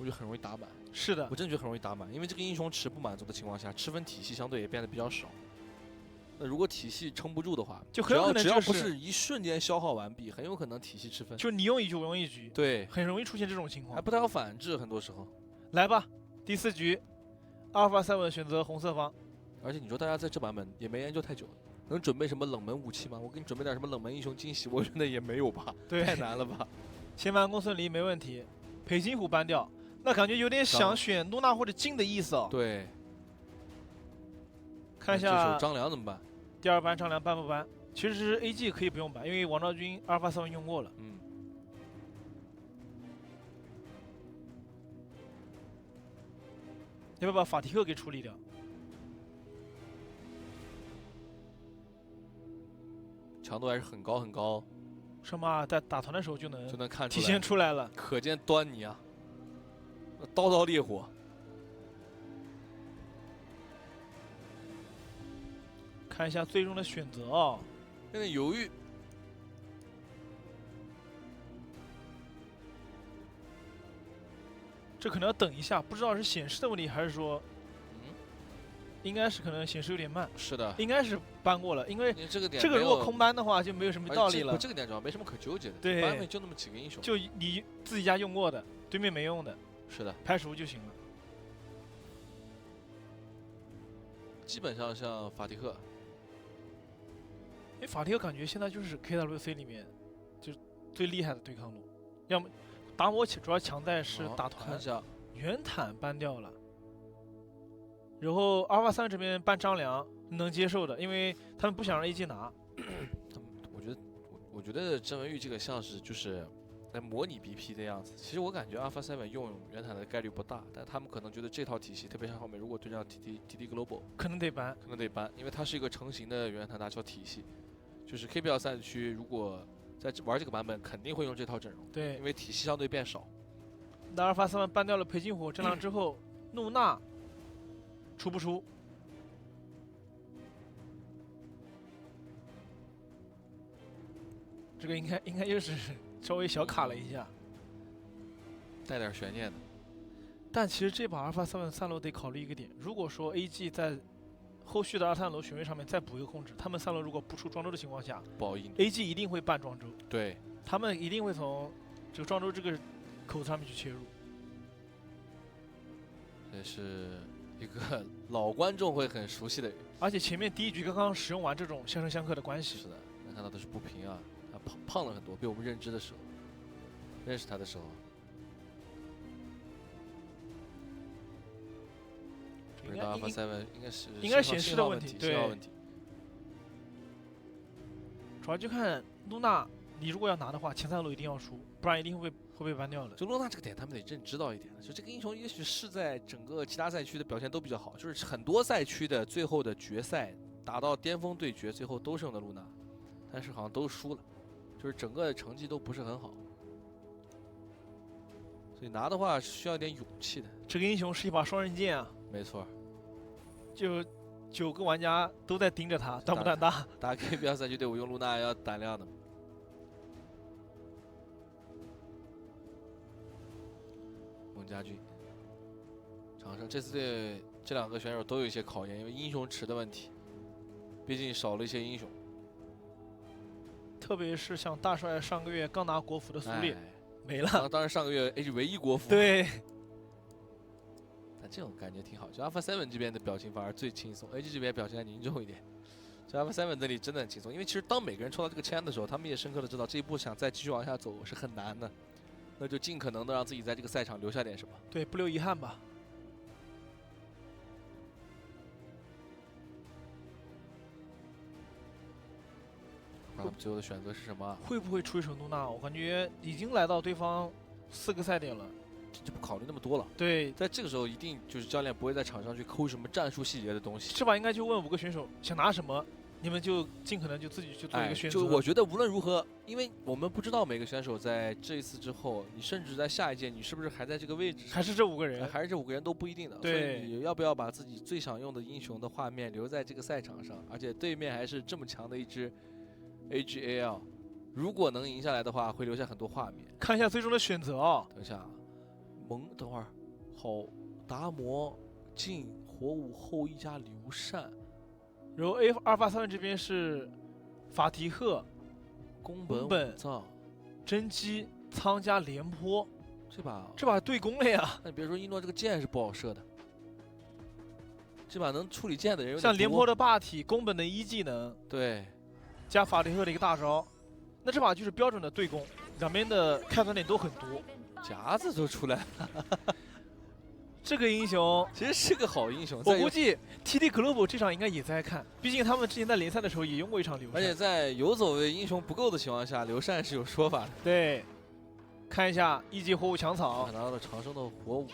我觉得很容易打满。是的我，真的觉得很容易打满，因为这个英雄池不满足的情况下，吃分体系相对也变得比较少。那如果体系撑不住的话，就很有可能只要不就是一瞬间消耗完毕，很有可能体系吃分。就你用一局我用一局，对，很容易出现这种情况。还不太好反制，很多时候。来吧，第4局，Alpha 7选择红色方。而且你说大家在这版本也没研究太久，能准备什么冷门武器吗？我给你准备点什么冷门英雄惊喜，我觉得也没有吧，对，太难了吧。前排公孙离没问题，裴金虎搬掉，那感觉有点想选露娜或者金的意思哦。对，看一这下手张良怎么办？第2班张良搬不搬？其实是 AG 可以不用搬，因为王昭君Alpha 7用过了。嗯，要不要把法提克给处理掉？强度还是很高很高，圣马尔在打团的时候就能体就能看出来，现出来了。可见端倪啊，刀刀烈火。看一下最终的选择哦，有点犹豫。这可能要等一下，不知道是显示的问题还是说，应该是可能显示有点慢。是的，应该是搬过了，因为因为这个点这个如果空搬的话就没有什么道理了。这个点主要没什么可纠结的，对，班位就那么几个英雄，就你自己家用过的，对面没用的，是的，排除就行了。基本上像法蒂克，因为法蒂克感觉现在就是 KWC 里面就是最厉害的对抗路，要么达摩主要强在是打团，看一下原坦搬掉了，然后阿尔法3这边搬张良能接受的，因为他们不想让 AG 拿。我觉得郑文玉这个像是就是来模拟 BP 的样子。其实我感觉 Alpha 7用原坦的概率不大，但他们可能觉得这套体系，特别像后面如果对上 TD Global， 可能得搬，因为它是一个成型的原坦大桥体系。就是 KPL 赛区如果在玩这个版本，肯定会用这套阵容，对，因为体系相对变少。那阿尔法3搬掉了裴金虎战狼之后，怒纳出不出？这个应该又是稍微小卡了一下，带点悬念的。但其实这把阿尔法7散落得考虑一个点，如果说 AG 在后续的2、3楼选位上面再补一个控制，他们3楼如果不出庄周的情况下，不好应 ，AG 一定会办庄周，对，他们一定会从这个庄周这个口子上面去切入。这是一个老观众会很熟悉的人。而且前面第1局刚刚使用完这种相生相克的关系，是的，能看到的是不平啊，他胖了很多，比我们认知的时候，认识他的时候。不知道 Alpha 7应该是显示的问题，对，问题。主要就看露娜，你如果要拿的话，前3楼一定要输，不然一定会被搬掉的。就露娜这个点，他们得认知到一点，就这个英雄也许是在整个其他赛区的表现都比较好，就是很多赛区的最后的决赛打到巅峰对决，最后都是用的露娜，但是好像都输了，就是整个成绩都不是很好。所以拿的话是需要一点勇气的。这个英雄是一把双刃剑啊，没错，就9个玩家都在盯着他，胆不胆大？打 KPL 赛区队伍用露娜要胆量的。孟家军，场上这次对这2个选手都有一些考验，因为英雄池的问题，毕竟少了一些英雄。特别是像大帅上个月刚拿国服的苏烈，没了。当然上个月 AG 唯一国服。对。但这种感觉挺好，就 Alpha 7这边的表情反而最轻松 ，AG 这边表情还凝重一点。就 Alpha 7那里真的很轻松，因为其实当每个人抽到这个签的时候，他们也深刻的知道这一步想再继续往下走是很难的，那就尽可能的让自己在这个赛场留下点什么。对，不留遗憾吧。那我们最后的选择是什么？会不会出一手露娜？我感觉已经来到对方4个赛点了。就不考虑那么多了。对，在这个时候，一定就是教练不会在场上去抠什么战术细节的东西。这把应该就问5个选手想拿什么，你们就尽可能就自己去做一个选择。就我觉得无论如何，因为我们不知道每个选手在这一次之后，你甚至在下一届，你是不是还在这个位置？还是这5个人？还是这5个人都不一定的。对，所以你要不要把自己最想用的英雄的画面留在这个赛场上？而且对面还是这么强的一支 AGAL， 如果能赢下来的话，会留下很多画面。看一下最终的选择啊、等一下。等会儿，好，达摩、镜、火舞、后羿加刘禅，然后阿尔法3这边是法提赫、宫本本武藏，甄姬、苍加廉颇，这把对攻了呀。那你别说一诺这个箭是不好射的，这把能处理箭的人有点多像廉颇的霸体、宫本的一技能，对，加法提赫的一个大招，那这把就是标准的对攻，两边的开团点都很多。夹子都出来了，这个英雄，其实是个好英雄。我估计 TD Global 这场应该也在看，毕竟他们之前在联赛的时候也用过一场刘禅。而且在有所谓英雄不够的情况下，刘禅是有说法的。对，看一下一级火舞抢草，拿到了长生的火舞。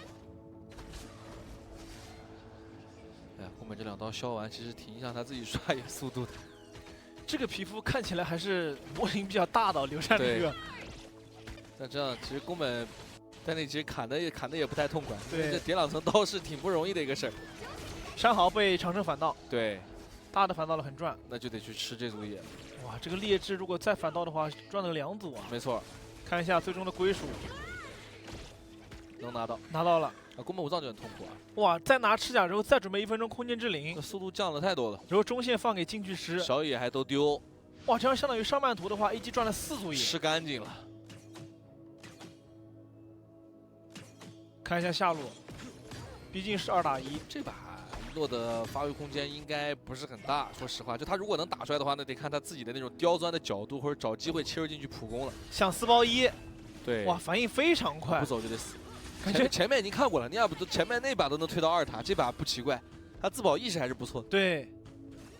哎呀，后面这2刀削完，其实挺影响他自己刷野速度的。这个皮肤看起来还是模型比较大的刘禅这个。那这样其实宫本在那其实砍的也不太痛快，对，这叠2层刀是挺不容易的一个事儿。山豪被长生反刀，对，大的反刀了很赚，那就得去吃这组野。哇，这个劣质如果再反刀的话，赚了2组啊！没错，看一下最终的归属，能拿到，拿到了。啊，宫本武藏就很痛苦啊！哇，再拿赤甲之后，再准备1分钟空间之灵这，速度降了太多了。然后中线放给禁区师，小野还都丢，哇，这样相当于上半图的话，AG 赚了4组野。吃干净了。看一下下路，毕竟是2打1，这把一诺的发挥空间应该不是很大，说实话，就他如果能打出来的话，那得看他自己的那种刁钻的角度，或者找机会切入进去普攻了。想4包1，对，哇，反应非常快，不走就得死。感觉前面已经看过了，你要不都前面那把都能推到2塔，这把不奇怪，他自保意识还是不错的。对，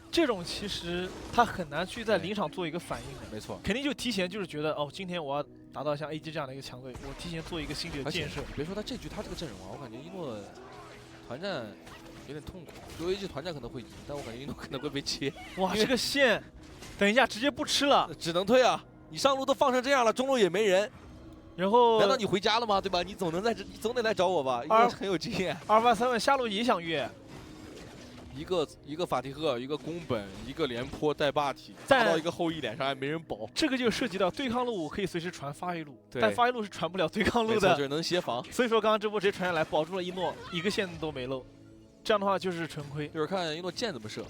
这种其实他很难去在临场做一个反应的，没错，肯定就提前就是觉得哦，今天我要达到像 AG 这样的一个强队，我提前做一个心理的建设。别说他这局他这个阵容啊，我感觉一诺团战有点痛苦。就 AG 团战可能会赢，但我感觉一诺可能会被切。哇，这个线，等一下直接不吃了，只能退啊！你上路都放成这样了，中路也没人，然后难道你回家了吗？对吧？你总得来找我吧？一诺很有经验。阿尔法3下路也想越。一个法提赫，一个宫本，一个廉颇带霸体，但打到一个后羿脸上还没人保。这个就涉及到对抗路可以随时传发育路，对但发育路是传不了对抗路的，没错就是能协防。所以说刚刚这波直接传下来，保住了一诺，一个线都没漏，这样的话就是纯亏。就是看一诺箭怎么射。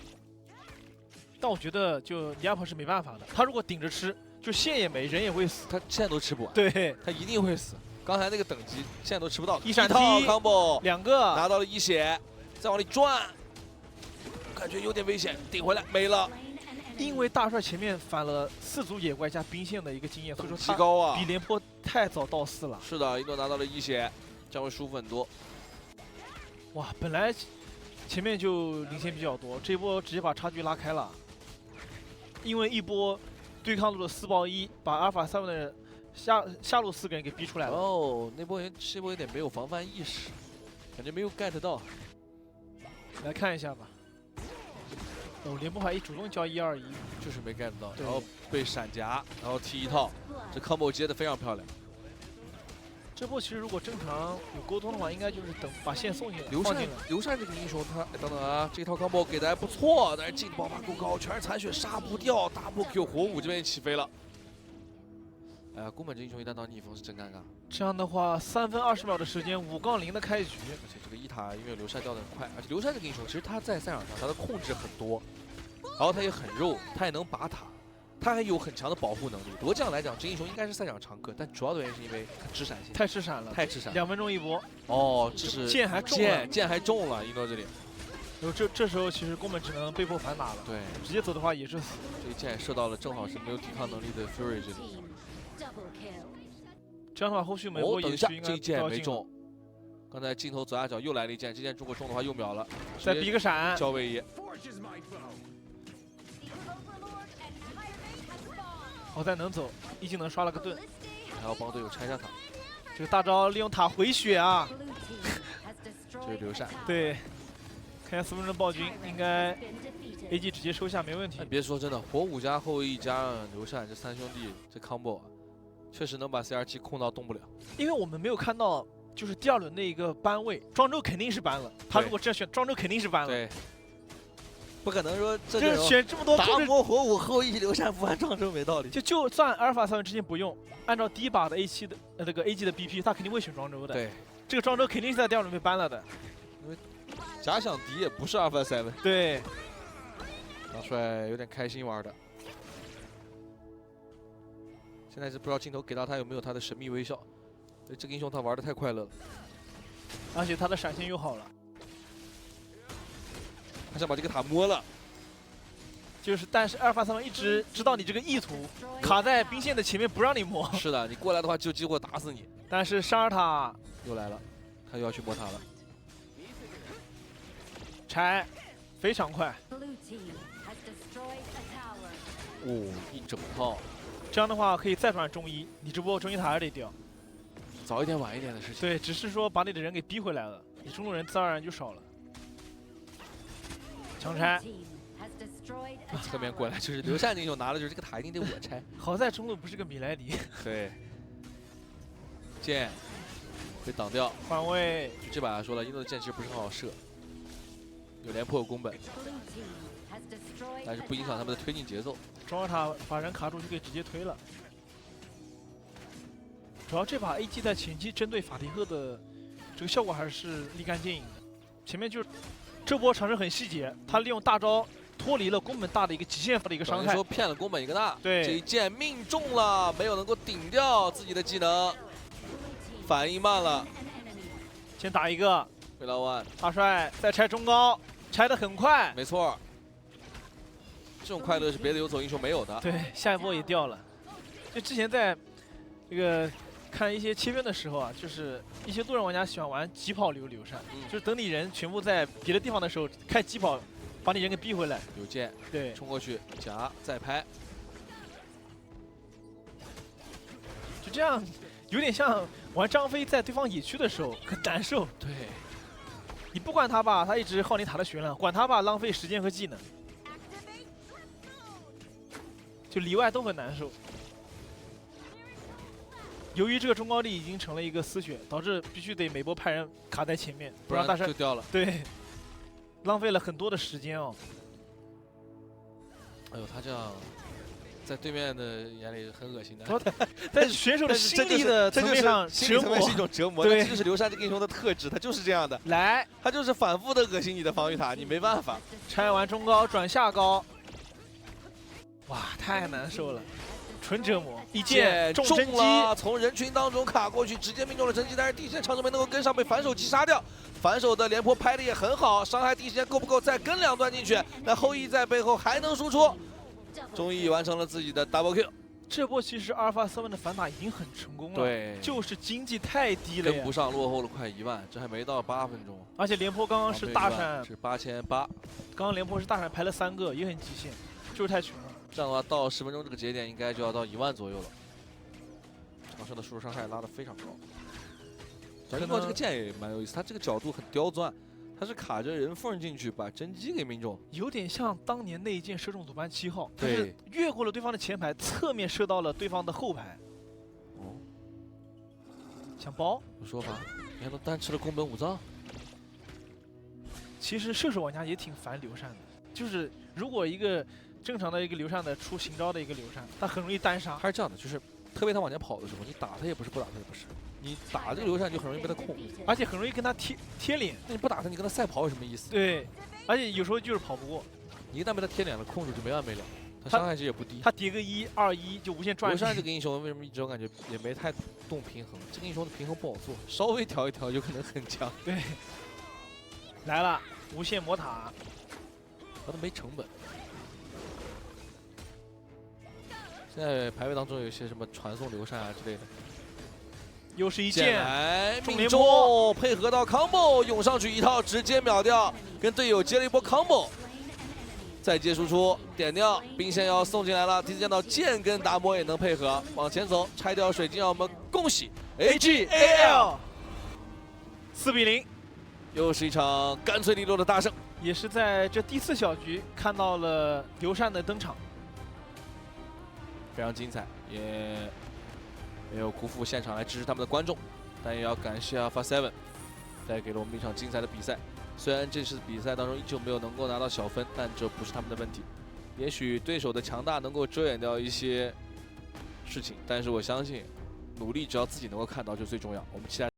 但我觉得就尼亚鹏是没办法的，他如果顶着吃，就线也没，人也会死，他线都吃不完，对，他一定会死。刚才那个等级线都吃不到，一闪踢套 combo 2个拿到了1血，再往里转，感觉有点危险，顶回来没了。因为大帅前面反了4组野怪加兵线的一个经验，所以说他极高啊！比廉颇太早到4了。是的，一诺拿到了1血，将会舒服很多。哇，本来前面就领先比较多，这一波直接把差距拉开了。因为一波对抗路的4包1，把阿尔法3的下路4个人给逼出来了。哦，这波有点没有防范意识，感觉没有 get 到。来看一下吧。哦，廉颇还主动交121，就是没 get 到，然后被闪夹，然后踢一套，这 combo 接的非常漂亮。这波其实如果正常有沟通的话，应该就是等把线送进来。刘禅这个英雄，他等等啊，这套 combo 给的还不错，但是镜爆发够高，全是残血杀不掉，大波 Q 火舞这边起飞了。哎呀，宫本这英雄一旦到逆风是真尴尬。这样的话，3分20秒的时间，5杠0的开局，而且这个1塔因为刘禅掉的很快，而且刘禅这个英雄其实他在赛场上他的控制很多，然后他也很肉，他也能拔塔。他还有很强的保护能力，夺将来讲，这英雄应该是赛场常客，但主要的原因是因为他吃闪现，太吃闪了，太吃闪，2分钟一波。哦，这是剑还中了，剑还中了，一诺这里。然后这时候其实宫本只能被迫反打了，对，直接走的话也是死。这一剑射到了正好是没有抵抗能力的 Fury 这里。这样的话，后续每波等一下，也是应该这一剑没中。刚才镜头左下角又来了一剑，这剑如果中的话又秒了，再逼个闪，交位移。好在能走，一技能刷了个盾，还要帮队友拆下塔。这个大招利用塔回血啊！这是刘禅。对，看一下4分钟暴君，应该 AG 直接收下没问题。别说真的，火舞加后羿加刘禅这3兄弟这 combo 啊，确实能把 CR7控到动不了。因为我们没有看到就是第2轮的一个班位，庄周肯定是班了。他如果这样选，庄周肯定是班了。对。不可能说这选这么多达摩火舞后羿刘禅不按庄周没道理。就算阿尔法3之前不用，按照第1把的A7的那个 AG 的 BP， 他肯定会选庄周的。对，这个庄周肯定是在第2轮被ban了的。假想敌也不是Alpha 7，对，大帅有点开心玩的。现在是不知道镜头给到他有没有他的神秘微笑。这个英雄他玩的太快乐了，而且他的闪现又好了。他想把这个塔摸了。但是阿尔法3一直知道你这个意图，卡在兵线的前面不让你摸。是的，你过来的话就有机会打死你。但是沙尔塔又来了，他又要去摸塔了。拆，非常快。哦，一整套。这样的话可以再转中医，你只不过中医塔还是得掉。早一点晚一点的事情。对，只是说把你的人给逼回来了，你中路人自然而然就少了。强拆。侧面过来就是刘禅英雄拿了，就是这个塔一定得我拆。好在中路不是个米莱迪。对。剑被挡掉，换位。就这把说了，英诺的剑其实不是很好射，有连破有宫本，但是不影响他们的推进节奏。中二塔把人卡住就可以直接推了。主要这把 AG 在前期针对法蒂赫的这个效果还是立竿见影的。前面就是这波尝试很细节，他利用大招脱离了宫本大的一个极限的一个伤害，说骗了宫本一个大。对，这一剑命中了，没有能够顶掉自己的技能，反应慢了。先打一个。回到万，大帅再拆中高，拆得很快。没错。这种快乐是别的游走英雄没有的。对，下一波也掉了。就之前在这个看一些切片的时候啊，就是一些路人玩家喜欢玩疾跑流闪，就是等你人全部在别的地方的时候，开疾跑把你人给逼回来。有剑，对，冲过去夹再拍，就这样，有点像玩张飞在对方野区的时候很难受。对，你不管他吧，他一直耗你塔的血量；管他吧，浪费时间和技能。就里外都很难受。由于这个中高地已经成了一个丝血，导致必须得每波派人卡在前面，不然大帅就掉了。对，浪费了很多的时间哦。哎呦，他这样在对面的眼里很恶心的。在选手的心理的层面上折磨是一种折磨。对，这就是刘禅这个英雄的特质，他就是这样的。来，他就是反复的恶心你的防御塔，你没办法。拆完中高转下高。哇，太难受了，纯折磨！一剑中真机，从人群当中卡过去，直接命中了真机，但是地线长手没能够跟上，被反手击杀掉。反手的连破拍的也很好，伤害地线够不够？再跟2段进去，那后羿在背后还能输出。终于完成了自己的 double kill。这波其实阿尔法7的反打已经很成功了，对，就是经济太低了，跟不上，落后了快1万，这还没到8分钟。而且连破刚刚是大闪，是8800，刚刚连破是大闪排了3个，也很极限，就是太穷了。这样的话，到10分钟这个节点应该就要到1万左右了。长胜的输出伤害拉得非常高。不过这个剑也蛮有意思，他这个角度很刁钻，他是卡着人缝进去把真机给命中，有点像当年那一剑射中鲁班7号，对，是越过了对方的前排，侧面射到了对方的后排。哦，想包？有说法，你还能单吃了宫本武藏。其实射手玩家也挺烦刘禅的，就是如果一个正常的一个刘禅的出行招的一个刘禅，他很容易单杀。他是这样的，就是特别他往前跑的时候，你打他也不是，不打他也不是，你打这个刘禅就很容易被他控，而且很容易跟他贴脸。那你不打他，你跟他赛跑有什么意思？对，而且有时候就是跑不过。你一旦被他贴脸了，控住就没完没了。他伤害值也不低，他叠个1、2、1就无限转。刘禅这个英雄为什么一直我感觉也没太动平衡？这个英雄的平衡不好做，稍微调一调就可能很强。对，来了，无限魔塔，他都没成本。现在排位当中有一些什么传送刘禅啊之类的，又是一剑来重命中，配合到 combo 涌上去一套，直接秒掉，跟队友接了一波 combo， 再接输出点掉，兵线要送进来了。第四见到剑跟达摩也能配合，往前走，拆掉水晶，让我们恭喜 AGAL 4-0，又是一场干脆利落的大胜。也是在这第4小局看到了刘禅的登场。非常精彩，也没有辜负现场来支持他们的观众，但也要感谢 Alpha 7带给了我们一场精彩的比赛。虽然这次比赛当中依旧没有能够拿到小分，但这不是他们的问题。也许对手的强大能够遮掩掉一些事情，但是我相信努力只要自己能够看到就最重要。我们期待。